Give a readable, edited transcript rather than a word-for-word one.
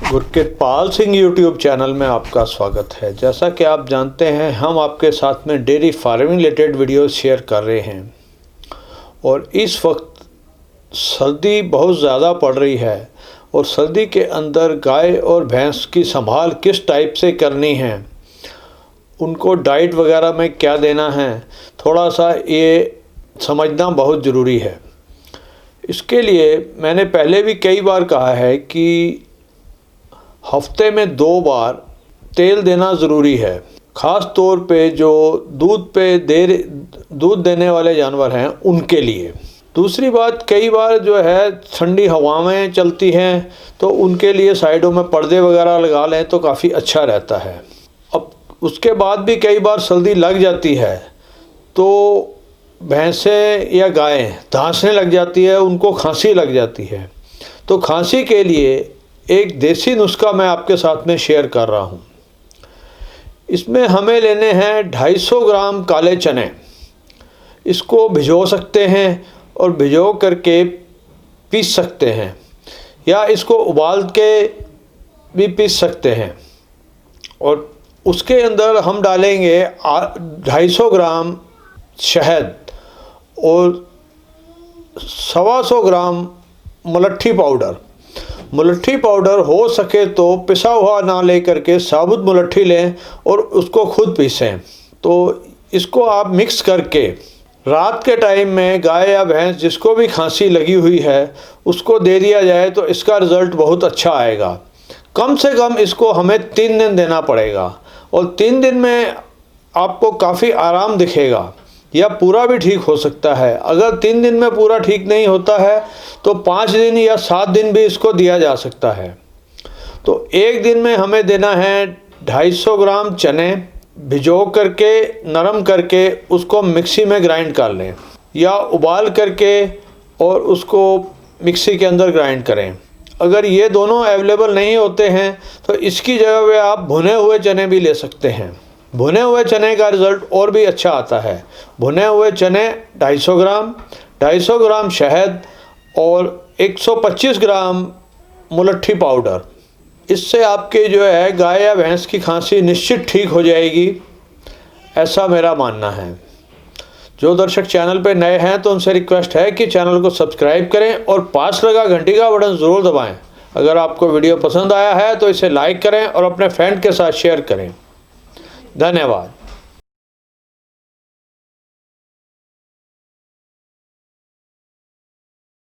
Gurkirat Pal Singh YouTube channel में आपका स्वागत है। जैसा कि आप जानते हैं, हम आपके साथ में dairy farming related videos share कर रहे हैं और इस वक्त सर्दी बहुत ज़्यादा पड़ रही है और सर्दी के अंदर गाय और भैंस की संभाल किस टाइप से करनी है, उनको डाइट वगैरह में क्या देना है, थोड़ा सा ये समझना बहुत ज़रूरी है। इसके लिए मैंने पहले भी कई बार कहा है कि हफ्ते में 2 बार तेल देना ज़रूरी है, ख़ास तौर पे जो दूध देने वाले जानवर हैं उनके लिए। दूसरी बात, कई बार जो है ठंडी हवाएं चलती हैं तो उनके लिए साइडों में पर्दे वगैरह लगा लें तो काफ़ी अच्छा रहता है। अब उसके बाद भी कई बार सर्दी लग जाती है तो भैंसें या गायें धांसने लग जाती है, उनको खांसी लग जाती है। तो खांसी के लिए एक देसी नुस्खा मैं आपके साथ में शेयर कर रहा हूँ। इसमें हमें लेने हैं 250 ग्राम काले चने। इसको भिगो सकते हैं और भिगो करके पीस सकते हैं या इसको उबाल के भी पीस सकते हैं। और उसके अंदर हम डालेंगे 250 ग्राम शहद और 125 ग्राम मुलट्ठी पाउडर। मुलट्ठी पाउडर हो सके तो पिसा हुआ ना लेकर के साबुत मुलट्ठी लें और उसको खुद पीसें। तो इसको आप मिक्स करके रात के टाइम में गाय या भैंस जिसको भी खांसी लगी हुई है उसको दे दिया जाए तो इसका रिज़ल्ट बहुत अच्छा आएगा। कम से कम इसको हमें 3 दिन देना पड़ेगा और 3 दिन में आपको काफ़ी आराम दिखेगा या पूरा भी ठीक हो सकता है। अगर 3 दिन में पूरा ठीक नहीं होता है तो 5 दिन या 7 दिन भी इसको दिया जा सकता है। तो एक दिन में हमें देना है 250 ग्राम चने, भिगो करके नरम करके उसको मिक्सी में ग्राइंड कर लें या उबाल करके और उसको मिक्सी के अंदर ग्राइंड करें। अगर ये दोनों अवेलेबल नहीं होते हैं तो इसकी जगह पे आप भुने हुए चने भी ले सकते हैं। भुने हुए चने का रिज़ल्ट और भी अच्छा आता है। भुने हुए चने 250 ग्राम शहद और 125 ग्राम मुलट्ठी पाउडर। इससे आपके जो है गाय या भैंस की खांसी निश्चित ठीक हो जाएगी, ऐसा मेरा मानना है। जो दर्शक चैनल पे नए हैं तो उनसे रिक्वेस्ट है कि चैनल को सब्सक्राइब करें और पास लगा घंटी का बटन ज़रूर दबाएं। अगर आपको वीडियो पसंद आया है तो इसे लाइक करें और अपने फ्रेंड के साथ शेयर करें। धन्यवाद।